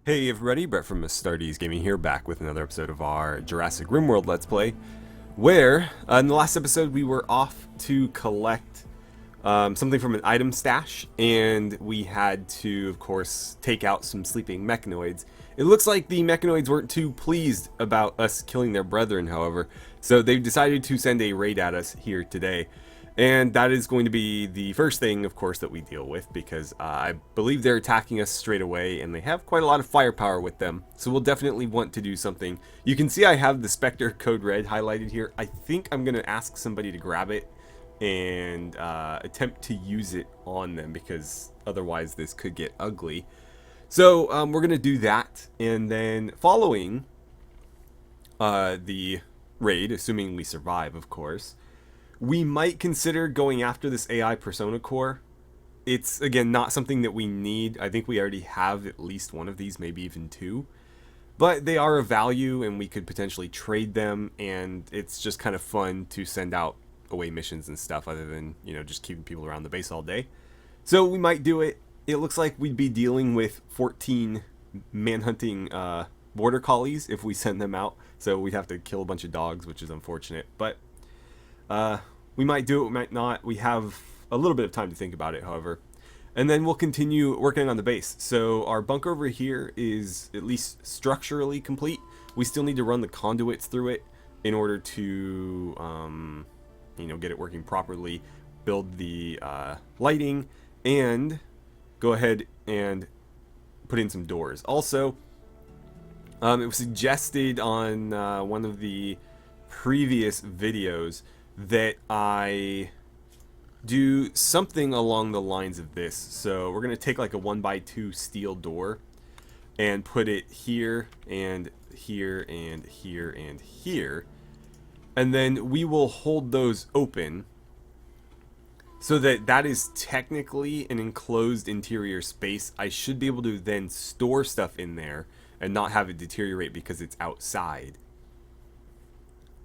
Hey everybody, Brett from AstartesGaming here, back with another episode of our Jurassic RimWorld Let's Play, where in the last episode we were off to collect something from an item stash, and we had to, of course, take out some sleeping mechanoids. It looks like the mechanoids weren't too pleased about us killing their brethren, however, so they've decided to send a raid at us here today. And that is going to be the first thing, of course, that we deal with, because I believe they're attacking us straight away, and they have quite a lot of firepower with them, so we'll definitely want to do something. You can see I have the Spectre Code Red highlighted here. I think I'm going to ask somebody to grab it and attempt to use it on them, because otherwise this could get ugly. So we're going to do that, and then following the raid, assuming we survive, of course, we might consider going after this AI Persona Core. It's, again, not something that we need. I think we already have at least one of these, maybe even two. But they are of value, and we could potentially trade them, and it's just kind of fun to send out away missions and stuff, other than, you know, just keeping people around the base all day. So we might do it. It looks like we'd be dealing with 14 manhunting border collies if we send them out. So we'd have to kill a bunch of dogs, which is unfortunate. But we might do it, we might not. We have a little bit of time to think about it, however. And then we'll continue working on the base. So our bunker over here is at least structurally complete. We still need to run the conduits through it in order to, you know, get it working properly, build the lighting, and go ahead and put in some doors. Also, it was suggested on one of the previous videos that I do something along the lines of this. So we're going to take like a 1x2 steel door and put it here and here and here and here, and then we will hold those open so that that is technically an enclosed interior space. I should be able to then store stuff in there and not have it deteriorate because it's outside.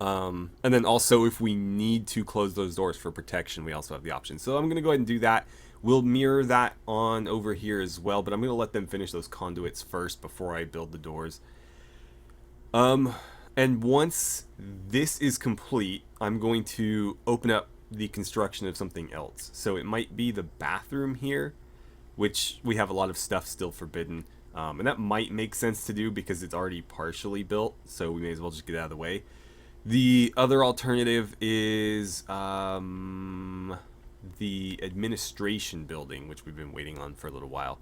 And then also, if we need to close those doors for protection, we also have the option. So I'm going to go ahead and do that. We'll mirror that on over here as well, but I'm going to let them finish those conduits first before I build the doors. And once this is complete, I'm going to open up the construction of something else. So it might be the bathroom here, which we have a lot of stuff still forbidden. And that might make sense to do because it's already partially built, so we may as well just get out of the way. The other alternative is the administration building, which we've been waiting on for a little while.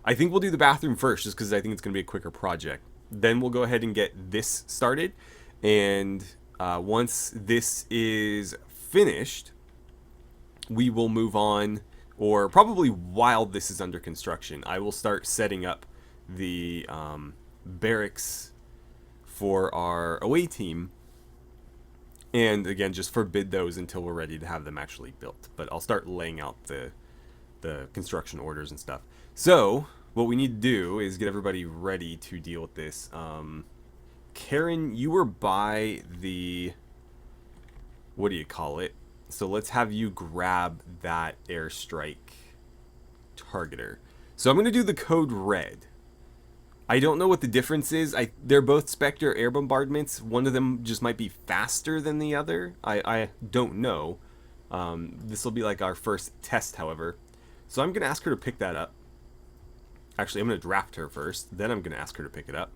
I think we'll do the bathroom first, just because I think it's going to be a quicker project. Then we'll go ahead and get this started, and once this is finished, we will move on, or probably while this is under construction, I will start setting up the barracks for our away team. And again, just forbid those until we're ready to have them actually built. But I'll start laying out the construction orders and stuff. So what we need to do is get everybody ready to deal with this. Karen, you were by the, what do you call it? So let's have you grab that airstrike targeter. So I'm going to do the code red. I don't know what the difference is. They're both Spectre air bombardments. One of them just might be faster than the other. I don't know. This will be like our first test, however. So I'm going to ask her to pick that up. Actually, I'm going to draft her first. Then I'm going to ask her to pick it up.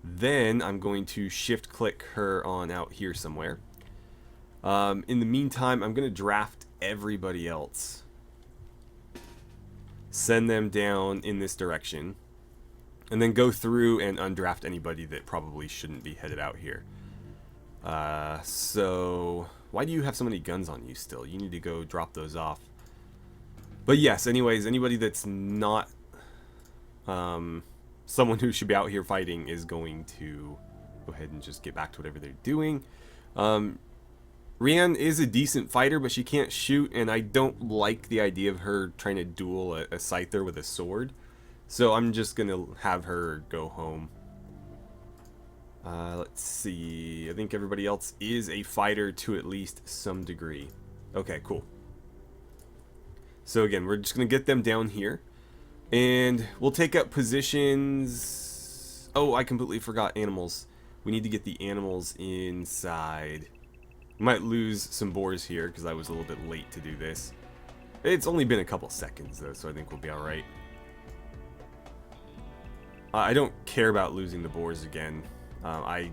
Then I'm going to shift click her on out here somewhere. In the meantime, I'm going to draft everybody else. Send them down in this direction. And then go through and undraft anybody that probably shouldn't be headed out here. So why do you have so many guns on you still? You need to go drop those off. But yes, anyways, anybody that's not someone who should be out here fighting is going to go ahead and just get back to whatever they're doing. Rianne is a decent fighter, but she can't shoot, and I don't like the idea of her trying to duel a scyther with a sword. So I'm just going to have her go home. Let's see. I think everybody else is a fighter to at least some degree. Okay, cool. So again, we're just going to get them down here. And we'll take up positions Oh, I completely forgot animals. We need to get the animals inside. We might lose some boars here because I was a little bit late to do this. It's only been a couple seconds though, so I think we'll be alright. I don't care about losing the boars again. I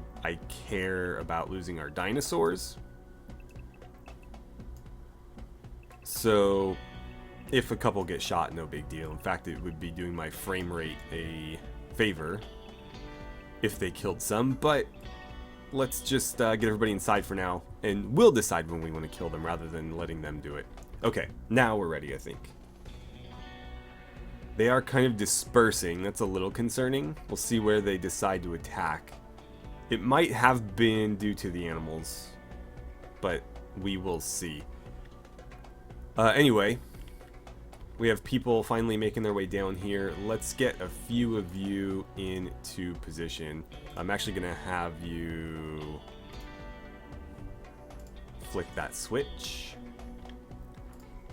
care about losing our dinosaurs. So, if a couple get shot, no big deal. In fact, it would be doing my frame rate a favor if they killed some, but let's just get everybody inside for now, and we'll decide when we want to kill them rather than letting them do it. Okay, now we're ready, I think. They are kind of dispersing. That's a little concerning. We'll see where they decide to attack. It might have been due to the animals, but we will see. Anyway, we have people finally making their way down here. Let's get a few of you into position. I'm actually going to have you flick that switch.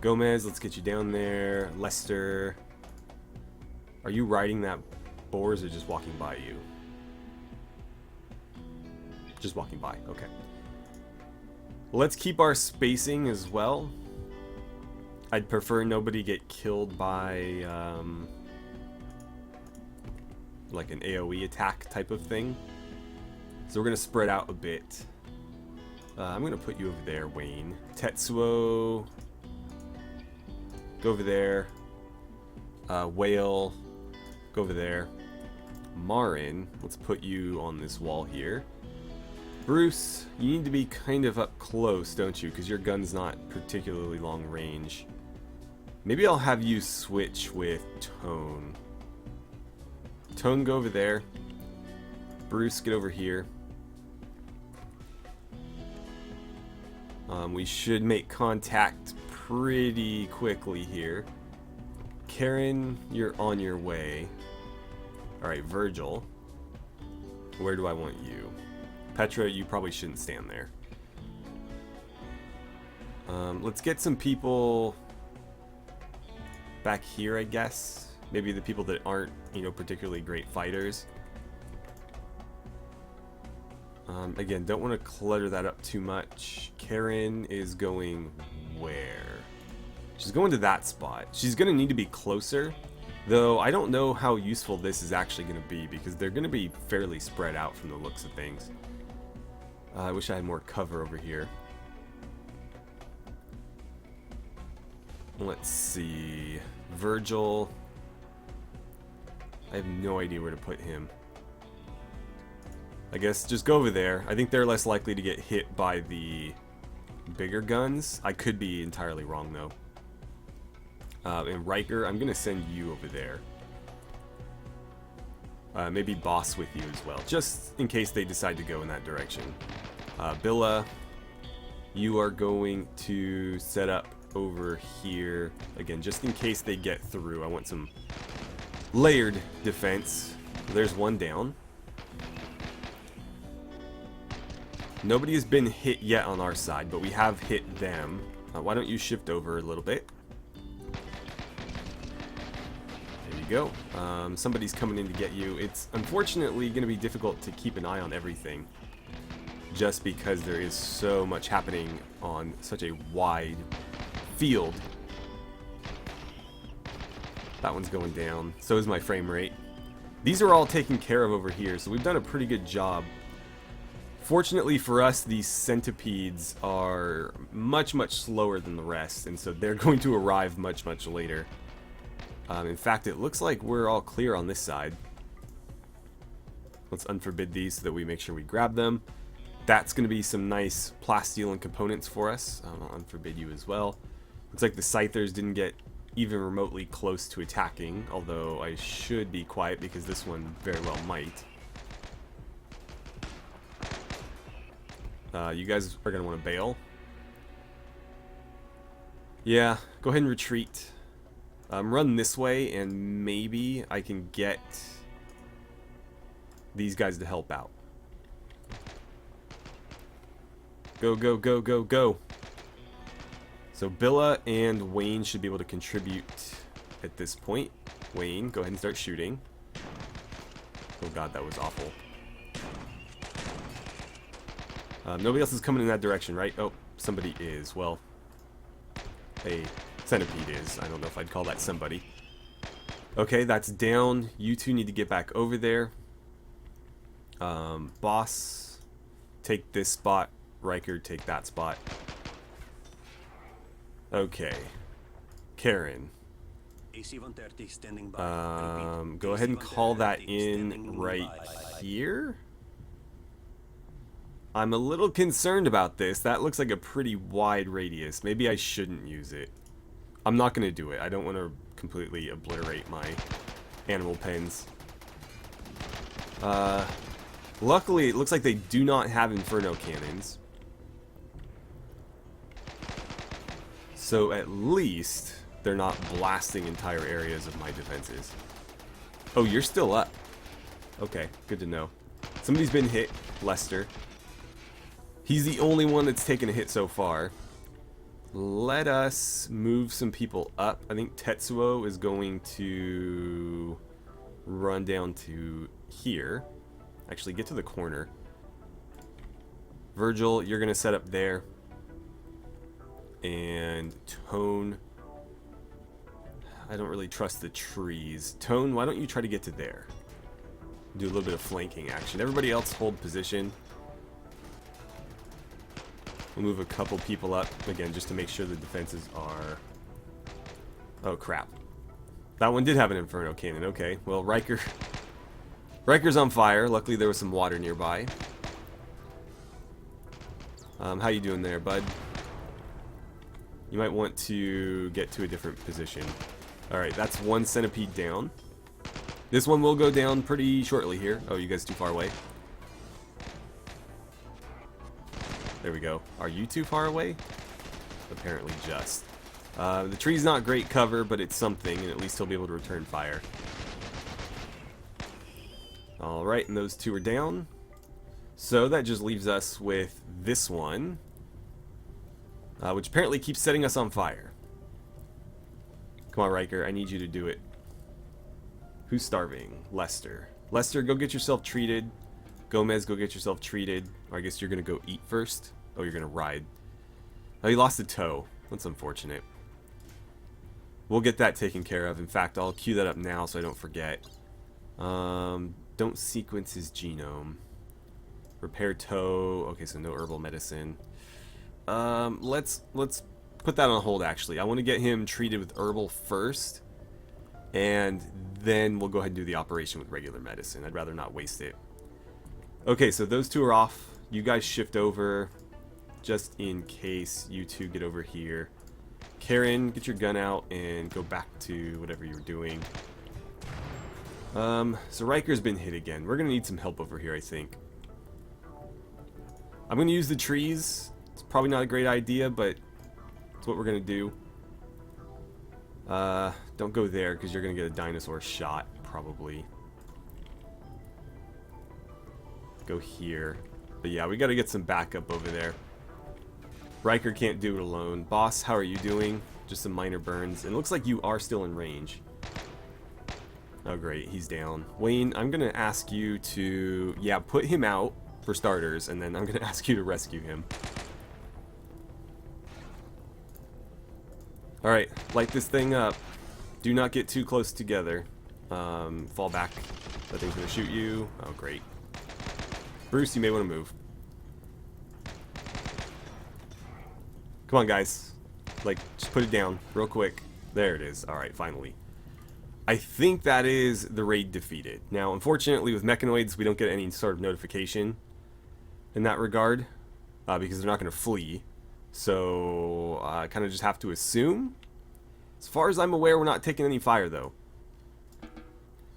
Gomez, let's get you down there. Lester, are you riding that boars or just walking by you? Just walking by, okay. Let's keep our spacing as well. I'd prefer nobody get killed by like an AoE attack type of thing. So we're going to spread out a bit. I'm going to put you over there, Wayne. Tetsuo, go over there. Whale, go over there. Marin, let's put you on this wall here. Bruce, you need to be kind of up close, don't you? Because your gun's not particularly long range. Maybe I'll have you switch with Tone. Tone, go over there. Bruce, get over here. We should make contact pretty quickly here. Karen, you're on your way. Alright, Virgil. Where do I want you? Petra, you probably shouldn't stand there. Let's get some people back here, I guess. Maybe the people that aren't, particularly great fighters. Again, don't want to clutter that up too much. Karen is going where? She's going to that spot. She's going to need to be closer, though I don't know how useful this is actually going to be because they're going to be fairly spread out from the looks of things. I wish I had more cover over here. Let's see. Virgil. I have no idea where to put him. I guess just go over there. I think they're less likely to get hit by the bigger guns. I could be entirely wrong, though. And Riker, I'm going to send you over there. Maybe Boss with you as well, just in case they decide to go in that direction. Billa, you are going to set up over here. Again, just in case they get through. I want some layered defense. There's one down. Nobody has been hit yet on our side, but we have hit them. Why don't you shift over a little bit? There you go. Somebody's coming in to get you. It's unfortunately going to be difficult to keep an eye on everything, just because there is so much happening on such a wide field. That one's going down. So is my frame rate. These are all taken care of over here, so we've done a pretty good job. Fortunately for us, these centipedes are much, much slower than the rest, and so they're going to arrive much, much later. In fact, it looks like we're all clear on this side. Let's unforbid these so that we make sure we grab them. That's going to be some nice plasteel and components for us. I'll unforbid you as well. Looks like the Scythers didn't get even remotely close to attacking, although I should be quiet because this one very well might. You guys are going to want to bail. Yeah, go ahead and retreat. Run this way, and maybe I can get these guys to help out. Go, go, go, go, go. So Billa and Wayne should be able to contribute at this point. Wayne, go ahead and start shooting. So god, that was awful. Nobody else is coming in that direction, right? Oh, somebody is. Well, a centipede is. I don't know if I'd call that somebody. Okay, that's down. You two need to get back over there. Boss, take this spot. Riker, take that spot. Okay. Karen. Go ahead and call that in right here. I'm a little concerned about this. That looks like a pretty wide radius. Maybe I shouldn't use it. I'm not going to do it. I don't want to completely obliterate my animal pens. Luckily, it looks like they do not have inferno cannons. So at least they're not blasting entire areas of my defenses. Oh, you're still up. Okay, good to know. Somebody's been hit. Lester. He's the only one that's taken a hit so far. Let us move some people up. I think Tetsuo is going to run down to here. Actually, get to the corner. Virgil, you're going to set up there. And Tone, I don't really trust the trees. Tone, why don't you try to get to there? Do a little bit of flanking action. Everybody else hold position. We'll move a couple people up, again, just to make sure the defenses are... Oh, crap. That one did have an Inferno Cannon. Okay, well, Riker's on fire. Luckily, there was some water nearby. How you doing there, bud? You might want to get to a different position. Alright, that's one centipede down. This one will go down pretty shortly here. Oh, you guys too far away? There we go. Are you too far away? Apparently just. The tree's not great cover, but it's something, and at least he'll be able to return fire. Alright, and those two are down. So that just leaves us with this one, which apparently keeps setting us on fire. Come on, Riker, I need you to do it. Who's starving? Lester. Lester, go get yourself treated. Gomez, go get yourself treated. Or I guess you're going to go eat first. Oh, you're going to ride. Oh, you lost a toe. That's unfortunate. We'll get that taken care of. In fact, I'll queue that up now so I don't forget. Don't sequence his genome. Repair toe. Okay, so no herbal medicine. Let's put that on hold, actually. I want to get him treated with herbal first. And then we'll go ahead and do the operation with regular medicine. I'd rather not waste it. Okay, so those two are off. You guys shift over just in case you two get over here. Karen, get your gun out and go back to whatever you were doing. So Riker's been hit again. We're going to need some help over here, I think. I'm going to use the trees. It's probably not a great idea, but it's what we're going to do. Don't go there because you're going to get a dinosaur shot, probably. Go here. But yeah, we got to get some backup over there. Riker can't do it alone. Boss, how are you doing? Just some minor burns. And it looks like you are still in range. Oh, great. He's down. Wayne, I'm going to ask you to, yeah, put him out for starters, and then I'm going to ask you to rescue him. Alright, light this thing up. Do not get too close together. Fall back. That thing's going to shoot you. Oh, great. Bruce, you may want to move. Come on, guys. Like, just put it down real quick. There it is. Alright, finally. I think that is the raid defeated. Now, unfortunately, with mechanoids, we don't get any sort of notification in that regard, because they're not going to flee. So, I kind of just have to assume. As far as I'm aware, we're not taking any fire, though.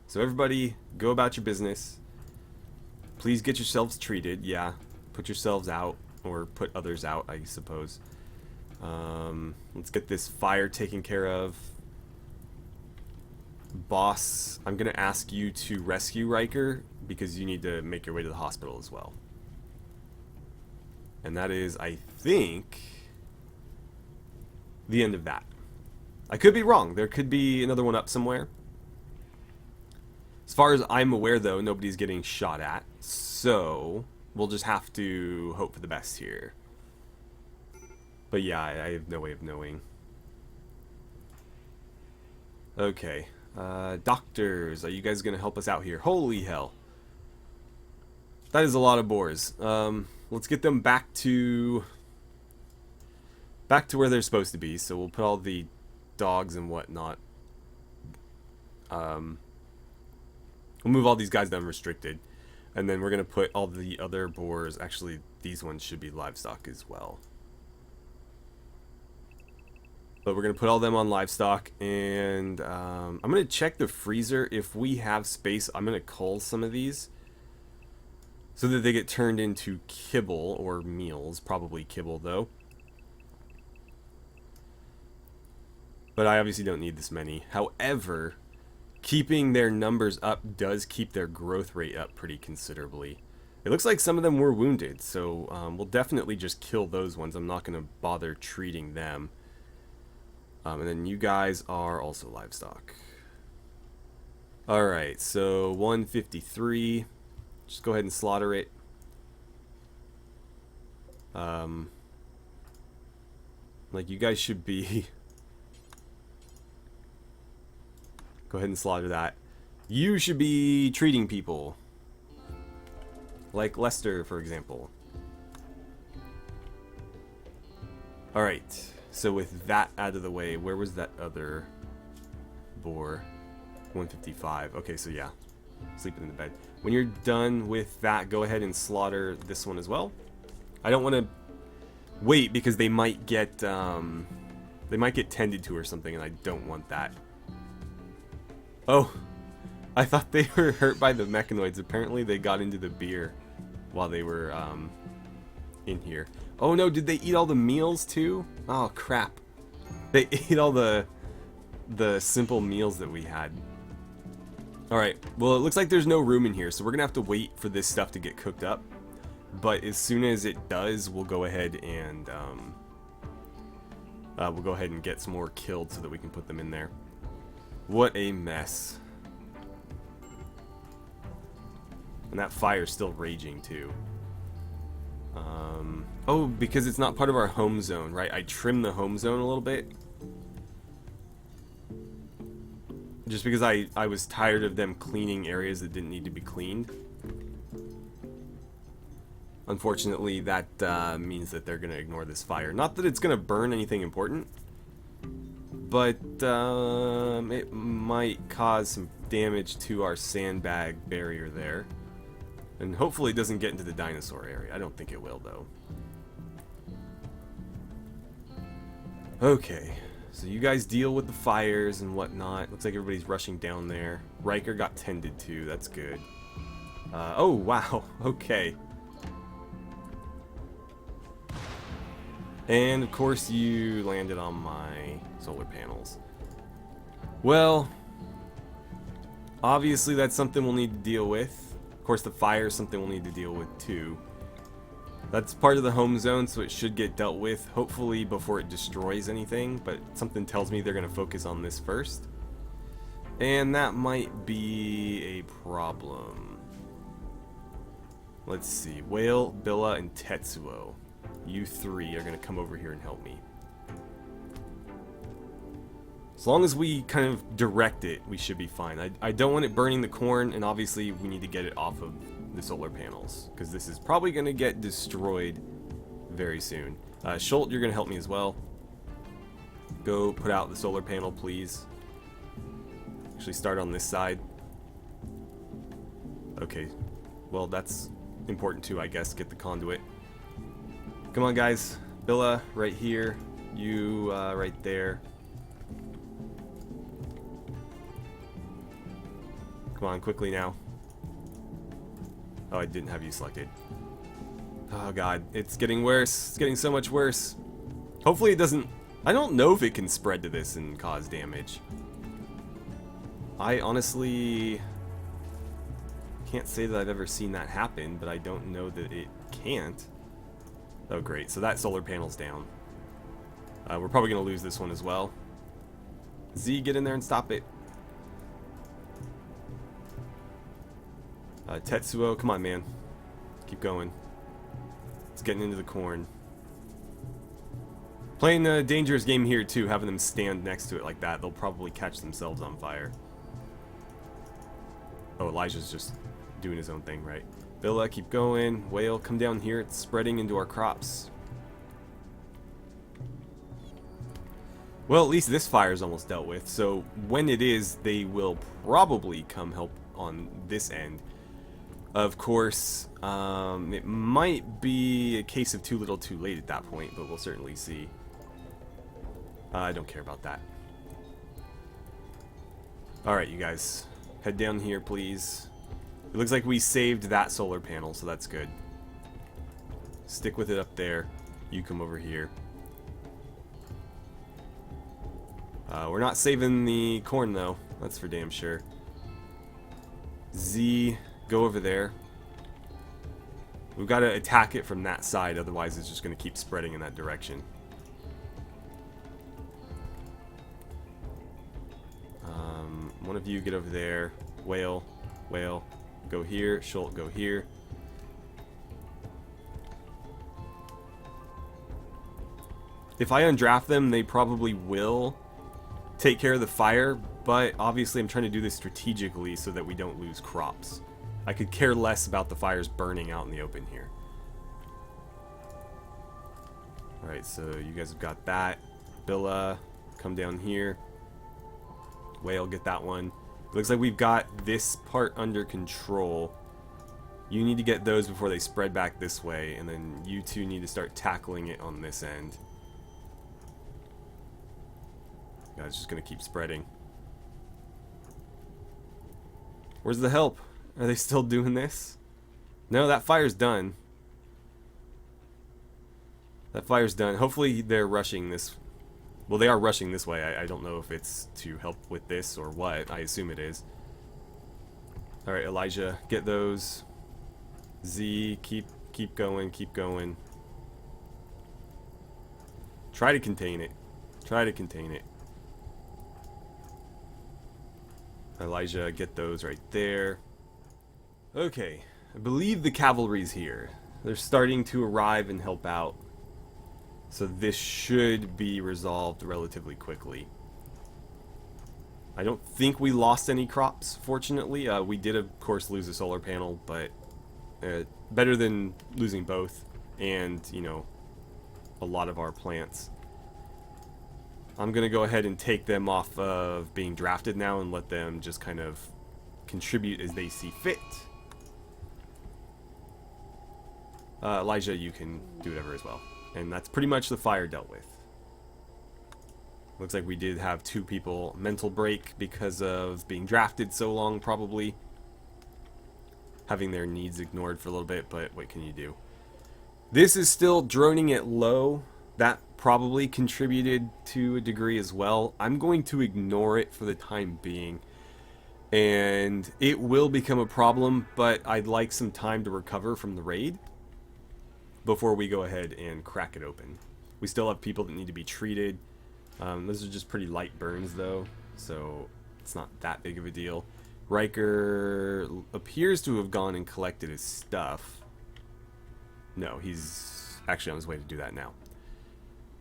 So everybody, go about your business. Please get yourselves treated. Yeah, put yourselves out, or put others out, I suppose. Let's get this fire taken care of. Boss, I'm going to ask you to rescue Riker, because you need to make your way to the hospital as well. And that is, I think, the end of that. I could be wrong. There could be another one up somewhere. As far as I'm aware, though, nobody's getting shot at. So we'll just have to hope for the best here. But yeah, I have no way of knowing. Okay. Doctors, are you guys going to help us out here? Holy hell. That is a lot of boars. Let's get them back to where they're supposed to be. So we'll put all the dogs and whatnot. We'll move all these guys down restricted. And then we're going to put all the other boars. Actually, these ones should be livestock as well. But we're going to put all them on livestock. And I'm going to check the freezer. If we have space, I'm going to cull some of these, so that they get turned into kibble or meals. Probably kibble, though. But I obviously don't need this many. However, keeping their numbers up does keep their growth rate up pretty considerably. It looks like some of them were wounded, so we'll definitely just kill those ones. I'm not going to bother treating them. And then you guys are also livestock. Alright, so 153. Just go ahead and slaughter it. Like, you guys should be... Go ahead and slaughter that. You should be treating people. Like Lester, for example. Alright, so with that out of the way, where was that other boar? 155. Okay, so yeah. Sleeping in the bed. When you're done with that, go ahead and slaughter this one as well. I don't want to wait because they might get tended to or something, and I don't want that. Oh, I thought they were hurt by the mechanoids. Apparently they got into the beer while they were in here. Oh no, did they eat all the meals too? Oh crap. They ate all the simple meals that we had. Alright, well it looks like there's no room in here, so we're gonna have to wait for this stuff to get cooked up. But as soon as it does, we'll go ahead and get some more killed so that we can put them in there. What a mess. And that fire's still raging too. Oh, because it's not part of our home zone, right? I trimmed the home zone a little bit. Just because I was tired of them cleaning areas that didn't need to be cleaned. Unfortunately, that means that they're going to ignore this fire. Not that it's going to burn anything important, but it might cause some damage to our sandbag barrier there. And hopefully it doesn't get into the dinosaur area. I don't think it will, though. Okay, so you guys deal with the fires and whatnot. Looks like everybody's rushing down there. Riker got tended to. That's good. Oh, wow. Okay. And, of course, you landed on my solar panels. Well, obviously that's something we'll need to deal with. Of course, the fire is something we'll need to deal with, too. That's part of the home zone, so it should get dealt with, hopefully before it destroys anything, but something tells me they're going to focus on this first. And that might be a problem. Let's see. Whale, Billa, and Tetsuo. You three are going to come over here and help me. As long as we kind of direct it, we should be fine. I don't want it burning the corn, and obviously we need to get it off of the solar panels, because this is probably going to get destroyed very soon. Schult, you're going to help me as well. Go put out the solar panel, please. Actually start on this side. Okay, well that's important too, I guess. Get the conduit. Come on, guys. Billa, right here. You, right there. Come on, quickly now. Oh, I didn't have you selected. Oh god, it's getting worse. It's getting so much worse. Hopefully it doesn't... I don't know if it can spread to this and cause damage. I honestly can't say that I've ever seen that happen, but I don't know that it can't. Oh great, so that solar panel's down. We're probably going to lose this one as well. Z, get in there and stop it. Tetsuo, come on, man. Keep going. It's getting into the corn. Playing a dangerous game here, too, having them stand next to it like that. They'll probably catch themselves on fire. Oh, Elijah's just doing his own thing, right? Villa, keep going. Whale, come down here. It's spreading into our crops. Well, at least this fire is almost dealt with. So when it is, they will probably come help on this end. Of course, it might be a case of too little too late at that point, but we'll certainly see. I don't care about that. Alright, you guys. Head down here, please. It looks like we saved that solar panel, so that's good. Stick with it up there. You come over here. We're not saving the corn, though. That's for damn sure. Z, go over there. We've got to attack it from that side, otherwise it's just going to keep spreading in that direction. One of you get over there. Whale, Whale, go here. Schult, go here. If I undraft them, they probably will take care of the fire, but obviously I'm trying to do this strategically so that we don't lose crops. I could care less about the fires burning out in the open here. Alright, so you guys have got that. Billa, come down here. Whale, get that one. Looks like we've got this part under control. You need to get those before they spread back this way, and then you two need to start tackling it on this end. Yeah, it's just gonna keep spreading. Where's the help? Are they still doing this? No, that fire's done. That fire's done. Hopefully they're rushing this. Well, they are rushing this way. I don't know if it's to help with this or what. I assume it is. Alright, Elijah, get those. Z, keep going, keep going. Try to contain it. Try to contain it. Elijah, get those right there. Okay, I believe the cavalry's here. They're starting to arrive and help out. So this should be resolved relatively quickly. I don't think we lost any crops, fortunately. We did, of course, lose a solar panel, but better than losing both and, you know, a lot of our plants. I'm going to go ahead and take them off of being drafted now and let them just kind of contribute as they see fit. Elijah, you can do whatever as well. And that's pretty much the fire dealt with. Looks like we did have 2 people mental break because of being drafted so long, probably. Having their needs ignored for a little bit, but what can you do? This is still droning at low. That probably contributed to a degree as well. I'm going to ignore it for the time being. And it will become a problem, but I'd like some time to recover from the raid before we go ahead and crack it open. We still have people that need to be treated. Those are just pretty light burns though, so it's not that big of a deal. Riker appears to have gone and collected his stuff. No, he's actually on his way to do that now.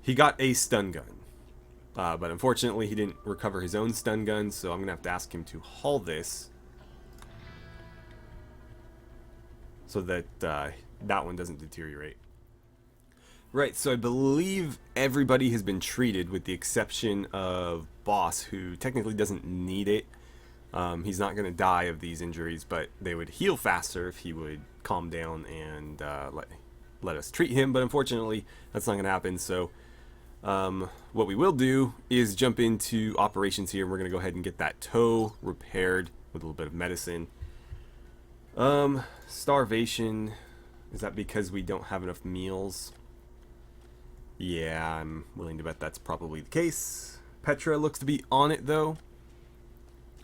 He got a stun gun, but unfortunately he didn't recover his own stun gun, so I'm gonna have to ask him to haul this so that that one doesn't deteriorate. Right, so I believe everybody has been treated with the exception of Boss, who technically doesn't need it. He's not going to die of these injuries, but they would heal faster if he would calm down and let us treat him. But unfortunately, that's not going to happen. So what we will do is jump into operations here, and we're going to go ahead and get that toe repaired with a little bit of medicine. Starvation. Is that because we don't have enough meals? Yeah, I'm willing to bet that's probably the case. Petra looks to be on it, though.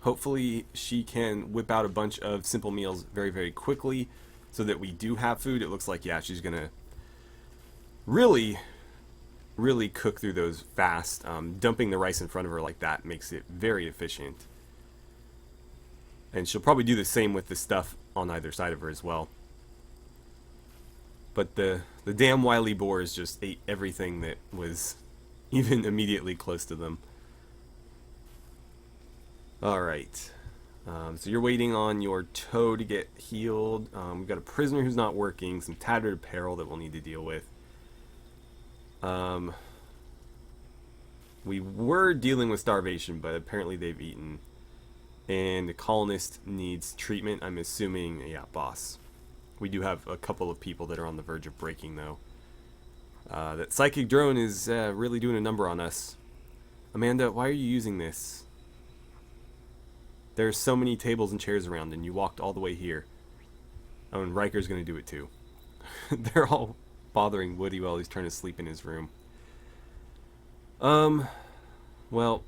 Hopefully she can whip out a bunch of simple meals very, very quickly so that we do have food. It looks like, yeah, she's going to really cook through those fast. Dumping the rice in front of her like that makes it very efficient. And she'll probably do the same with the stuff on either side of her as well. But the damn wily boars just ate everything that was even immediately close to them. Alright. So you're waiting on your toe to get healed. We've got a prisoner who's not working, some tattered apparel that we'll need to deal with. We were dealing with starvation, but apparently they've eaten. And the colonist needs treatment, I'm assuming. Yeah, boss. We do have a couple of people that are on the verge of breaking, though. That psychic drone is really doing a number on us. Amanda, why are you using this? There's so many tables and chairs around, and you walked all the way here. Oh, and Riker's going to do it, too. They're all bothering Woody while he's trying to sleep in his room. Well,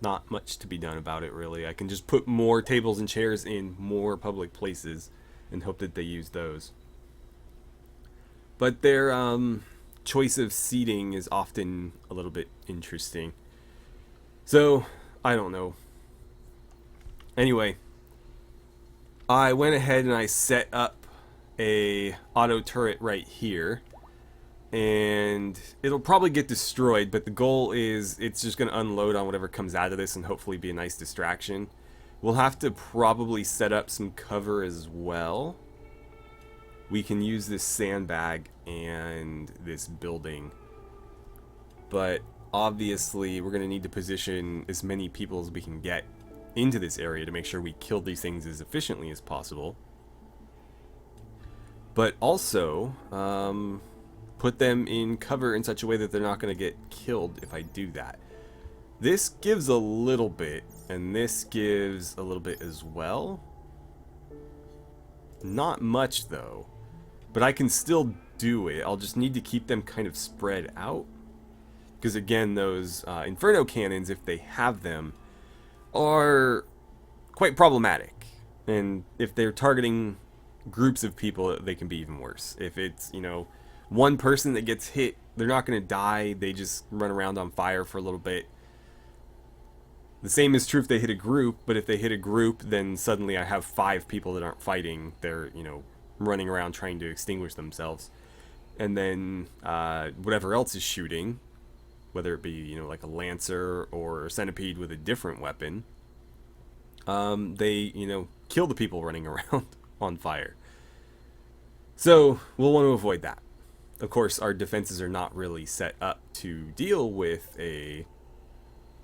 not much to be done about it, really. I can just put more tables and chairs in more public places and hope that they use those. But their choice of seating is often a little bit interesting. So, I don't know. Anyway, I went ahead and I set up a auto turret right here. And it'll probably get destroyed, but the goal is it's just going to unload on whatever comes out of this and hopefully be a nice distraction. We'll have to probably set up some cover as well. We can use this sandbag and this building. But obviously we're going to need to position as many people as we can get into this area to make sure we kill these things as efficiently as possible. But also, put them in cover in such a way that they're not going to get killed if I do that. This gives a little bit, and this gives a little bit as well. Not much, though. But I can still do it. I'll just need to keep them kind of spread out. Because again, those Inferno cannons, if they have them, are quite problematic. And if they're targeting groups of people, they can be even worse. If it's, you know, one person that gets hit, they're not going to die. They just run around on fire for a little bit. The same is true if they hit a group, but if they hit a group, then suddenly I have 5 people that aren't fighting. They're, you know, running around trying to extinguish themselves. And then whatever else is shooting, whether it be, you know, like a Lancer or a Centipede with a different weapon, they, you know, kill the people running around on fire. So we'll want to avoid that. Of course, our defenses are not really set up to deal with a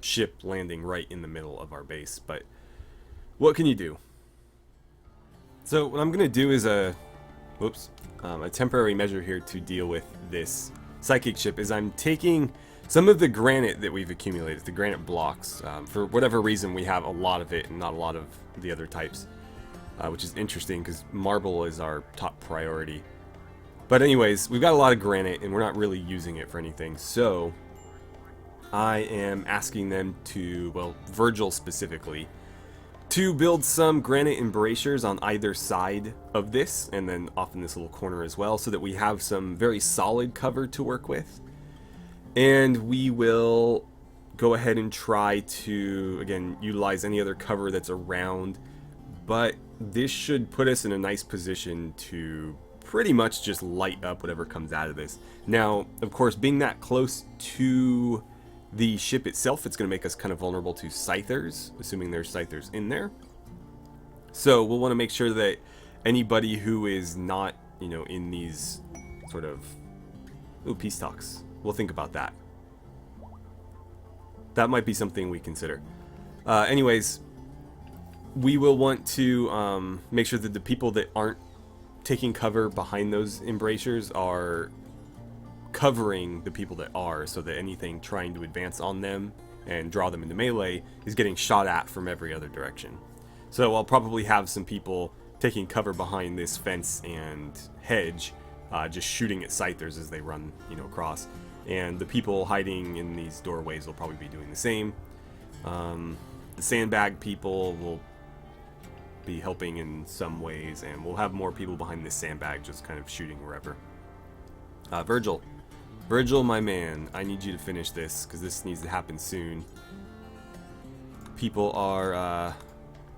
ship landing right in the middle of our base, but what can you do? So what I'm going to do is a temporary measure here to deal with this psychic ship is I'm taking some of the granite that we've accumulated, the granite blocks. For whatever reason, we have a lot of it and not a lot of the other types, which is interesting because marble is our top priority. But anyways, we've got a lot of granite and we're not really using it for anything. So I am asking them to, well, Virgil specifically, to build some granite embrasures on either side of this, and then off in this little corner as well, so that we have some very solid cover to work with. And we will go ahead and try to, again, utilize any other cover that's around. But this should put us in a nice position to pretty much just light up whatever comes out of this. Now, of course, being that close to the ship itself, it's going to make us kind of vulnerable to scythers, assuming there's scythers in there. So we'll want to make sure that anybody who is not, you know, in these sort of peace talks, we'll think about that. That might be something we consider. Anyways, we will want to make sure that the people that aren't taking cover behind those embrasures are covering the people that are, so that anything trying to advance on them and draw them into melee is getting shot at from every other direction. So I'll probably have some people taking cover behind this fence and hedge, just shooting at scythers as they run, you know, across. And the people hiding in these doorways will probably be doing the same. The sandbag people will be helping in some ways, and we'll have more people behind this sandbag just kind of shooting wherever. Virgil, my man, I need you to finish this because this needs to happen soon. People are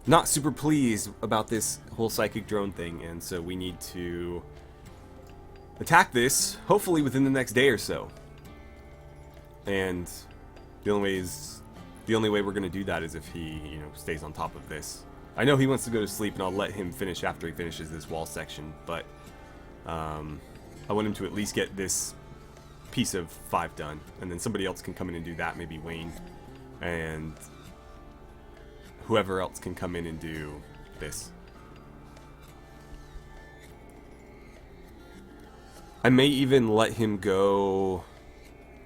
not super pleased about this whole psychic drone thing, and so we need to attack this, hopefully within the next day or so. And the only way we're gonna do that is if he, you know, stays on top of this. I know he wants to go to sleep, and I'll let him finish after he finishes this wall section, but I want him to at least get this piece of 5 done, and then somebody else can come in and do that, maybe Wayne, and whoever else can come in and do this. I may even let him go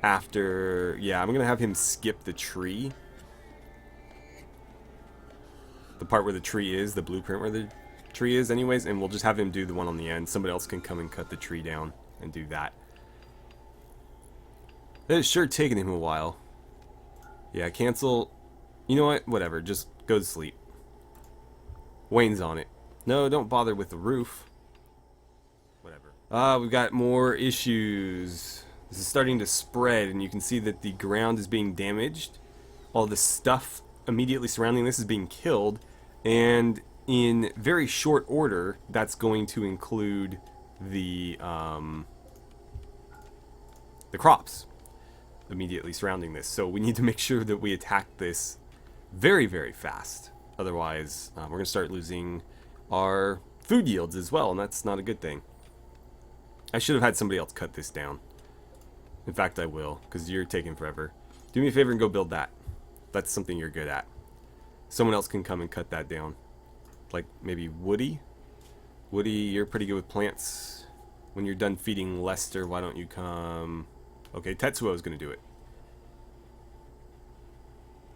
after... Yeah, I'm going to have him skip the tree. The part where the tree is, the blueprint where the tree is anyways, and we'll just have him do the one on the end. Somebody else can come and cut the tree down and do that. It is sure taking him a while. Yeah, cancel. You know what? Whatever. Just go to sleep. Wayne's on it. No, don't bother with the roof. Whatever. We've got more issues. This is starting to spread, and you can see that the ground is being damaged. All the stuff immediately surrounding this is being killed, and in very short order, that's going to include the crops immediately surrounding this. So we need to make sure that we attack this very, very fast. Otherwise, we're going to start losing our food yields as well, and that's not a good thing. I should have had somebody else cut this down. In fact, I will, because you're taking forever. Do me a favor and go build that. That's something you're good at. Someone else can come and cut that down. Like maybe Woody? Woody, you're pretty good with plants. When you're done feeding Lester, why don't you come... Okay, Tetsuo is going to do it.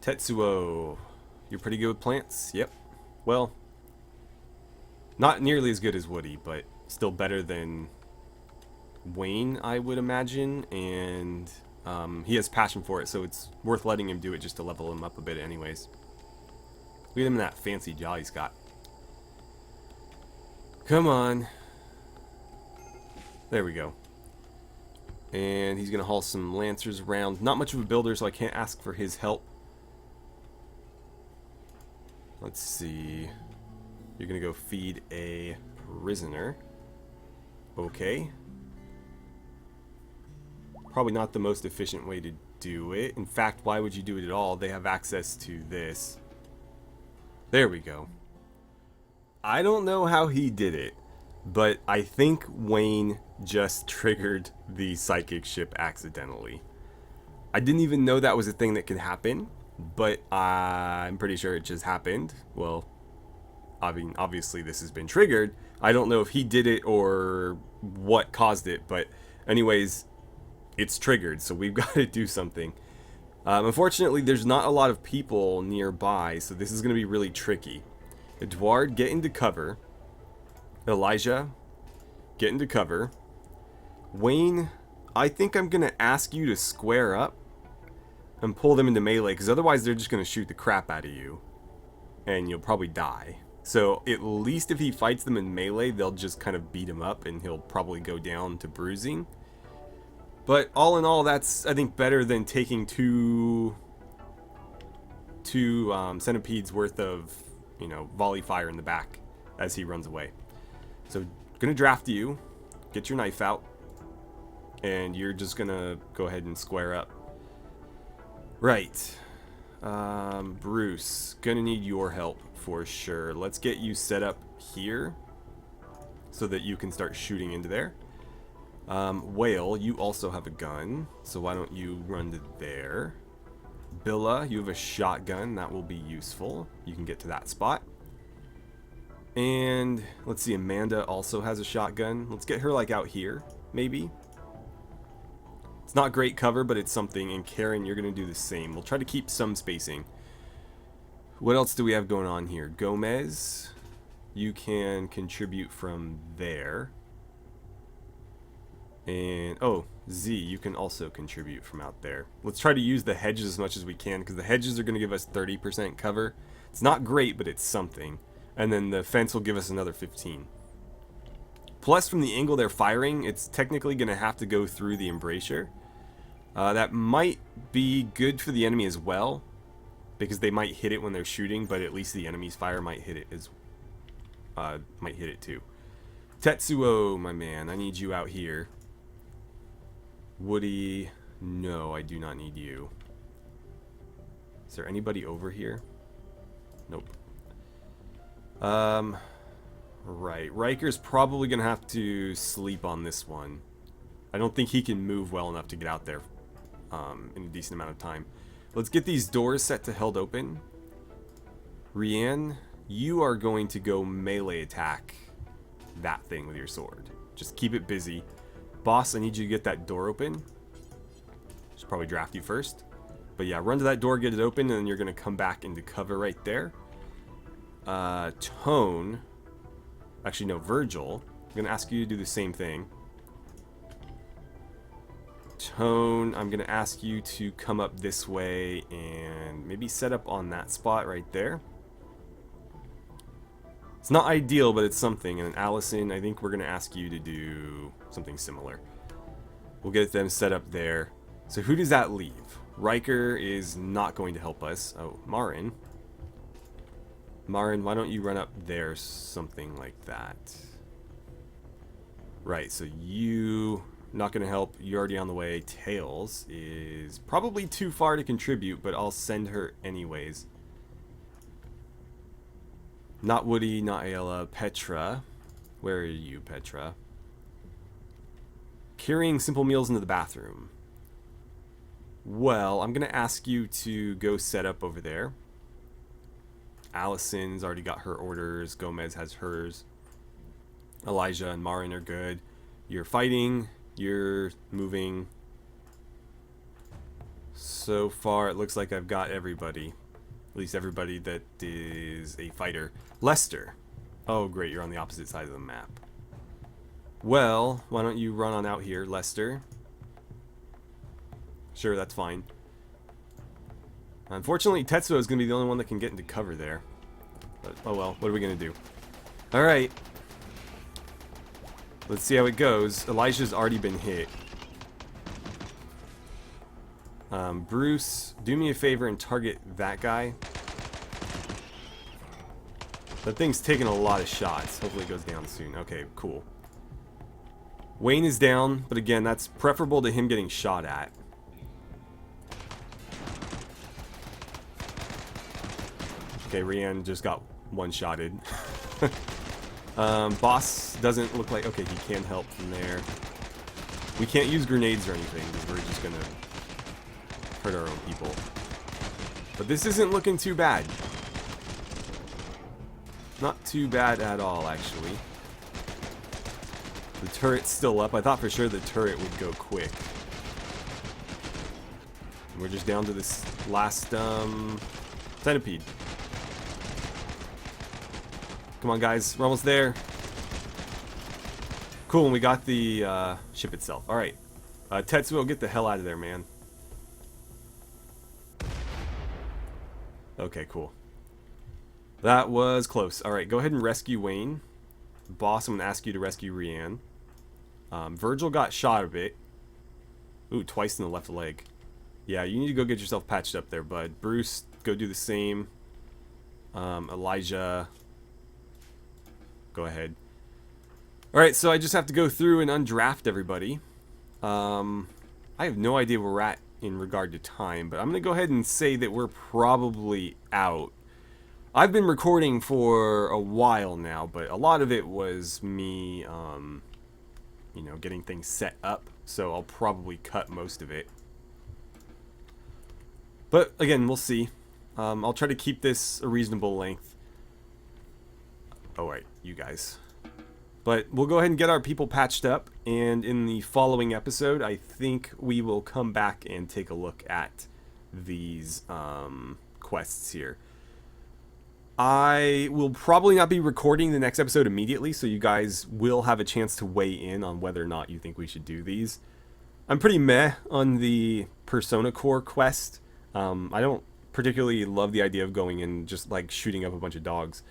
Tetsuo, you're pretty good with plants? Yep. Well, not nearly as good as Woody, but still better than Wayne, I would imagine. And he has passion for it, so it's worth letting him do it just to level him up a bit anyways. Look at him in that fancy jaw he's got. Come on. There we go. And he's going to haul some lancers around. Not much of a builder, so I can't ask for his help. Let's see. You're going to go feed a prisoner. Okay. Probably not the most efficient way to do it. In fact, why would you do it at all? They have access to this. There we go. I don't know how he did it, but I think Wayne just triggered the psychic ship accidentally. I didn't even know that was a thing that could happen, but I'm pretty sure it just happened. Well, I mean, obviously this has been triggered. I don't know if he did it or what caused it, but anyways, it's triggered, so we've got to do something. Unfortunately, there's not a lot of people nearby, so this is going to be really tricky. Edward, get into cover. Elijah, get into cover. Wayne, I think I'm going to ask you to square up and pull them into melee, because otherwise they're just going to shoot the crap out of you, and you'll probably die. So at least if he fights them in melee, they'll just kind of beat him up, and he'll probably go down to bruising. But all in all, that's, I think, better than taking two centipedes worth of, you know, volley fire in the back as he runs away. So, gonna draft you, get your knife out, and you're just gonna go ahead and square up. Right. Bruce, gonna need your help for sure. Let's get you set up here so that you can start shooting into there. Whale, you also have a gun, so why don't you run to there. Billa, you have a shotgun, that will be useful. You can get to that spot. And let's see, Amanda also has a shotgun. Let's get her like out here, maybe. It's not great cover, but it's something. And Karen, you're going to do the same. We'll try to keep some spacing. What else do we have going on here? Gomez, you can contribute from there. And, oh, Z, you can also contribute from out there. Let's try to use the hedges as much as we can, because the hedges are going to give us 30% cover. It's not great, but it's something. And then the fence will give us another 15. Plus, from the angle they're firing, it's technically going to have to go through the embrasure. That might be good for the enemy as well. because they might hit it when they're shooting, but at least the enemy's fire might hit it as might hit it too. Tetsuo, my man, I need you out here. Woody, no, I do not need you. Is there anybody over here? Nope. Right. Riker's probably gonna have to sleep on this one. I don't think he can move well enough to get out there in a decent amount of time. Let's get these doors set to held open. Rian, you are going to go melee attack that thing with your sword. Just keep it busy. Boss, I need you to get that door open. Should probably draft you first. But yeah, run to that door, get it open, and then you're going to come back into cover right there. Tone. Actually, no, Virgil. I'm going to ask you to do the same thing. Tone, I'm going to ask you to come up this way and maybe set up on that spot right there. It's not ideal, but it's something. And Allison, I think we're going to ask you to do something similar. We'll get them set up there. So who does that leave? Riker is not going to help us. Oh, Marin. Marin, why don't you run up there? Something like that. Right, so you... not going to help. You're already on the way. Tails is probably too far to contribute, but I'll send her anyways. Not Woody, not Ayla. Petra. Where are you, Petra? Carrying simple meals into the bathroom. Well, I'm going to ask you to go set up over there. Allison's already got her orders. Gomez has hers. Elijah and Marin are good. You're fighting. You're moving. So far, it looks like I've got everybody. At least everybody that is a fighter. Lester. Oh, great. You're on the opposite side of the map. Well, why don't you run on out here, Lester? Sure, that's fine. Unfortunately, Tetsuo is going to be the only one that can get into cover there. But, oh well, what are we going to do? Alright. Let's see how it goes. Elijah's already been hit. Bruce, do me a favor and target that guy. That thing's taking a lot of shots. Hopefully it goes down soon. Okay, cool. Wayne is down, but again, that's preferable to him getting shot at. Okay, Rian just got one-shotted. Boss doesn't look like... okay, he can help from there. We can't use grenades or anything because we're just gonna hurt our own people. But this isn't looking too bad. Not too bad at all, actually. The turret's still up. I thought for sure the turret would go quick. And we're just down to this last centipede. Come on, guys. We're almost there. Cool, and we got the ship itself. Alright. Tetsuo, get the hell out of there, man. Okay, cool. That was close. Alright, go ahead and rescue Wayne. Boss, I'm going to ask you to rescue Rian. Virgil got shot a bit. Ooh, twice in the left leg. Yeah, you need to go get yourself patched up there, bud. Bruce, go do the same. Elijah... go ahead. Alright, so I just have to go through and undraft everybody. I have no idea where we're at in regard to time, but I'm going to go ahead and say that we're probably out. I've been recording for a while now, but a lot of it was me, you know, getting things set up, so I'll probably cut most of it. But, again, we'll see. I'll try to keep this a reasonable length. Oh, right, you guys. But we'll go ahead and get our people patched up, and in the following episode, I think we will come back and take a look at these quests here. I will probably not be recording the next episode immediately, so you guys will have a chance to weigh in on whether or not you think we should do these. I'm pretty meh on the Persona Core quest. I don't particularly love the idea of going and just like shooting up a bunch of dogs.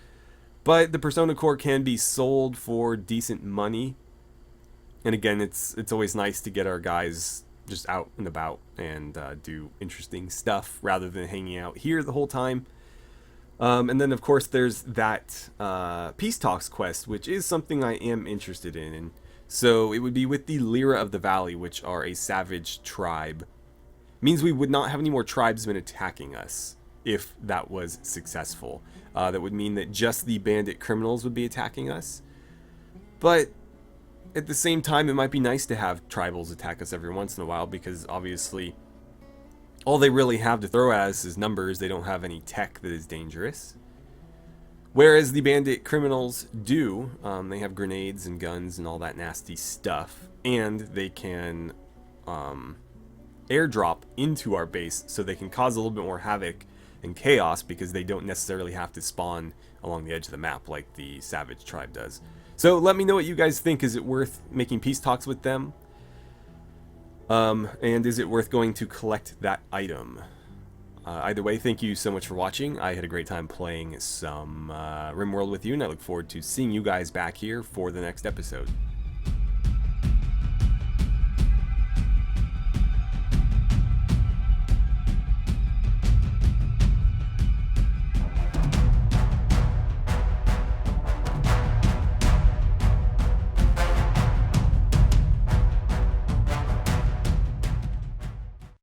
But the Persona Core can be sold for decent money. And again, it's always nice to get our guys just out and about and do interesting stuff rather than hanging out here the whole time. And then, of course, there's that Peace Talks quest, which is something I am interested in. And so it would be with the Lyra of the Valley, which are a savage tribe. Means we would not have any more tribesmen attacking us if that was successful. That would mean that just the bandit criminals would be attacking us. But at the same time, it might be nice to have tribals attack us every once in a while, because obviously all they really have to throw at us is numbers. They don't have any tech that is dangerous. Whereas the bandit criminals do. They have grenades and guns and all that nasty stuff. And they can airdrop into our base, so they can cause a little bit more havoc and chaos, because they don't necessarily have to spawn along the edge of the map like the savage tribe does. So let me know what you guys think. Is it worth making peace talks with them? And is it worth going to collect that item? Either way, thank you so much for watching. I had a great time playing some RimWorld with you, and I look forward to seeing you guys back here for the next episode.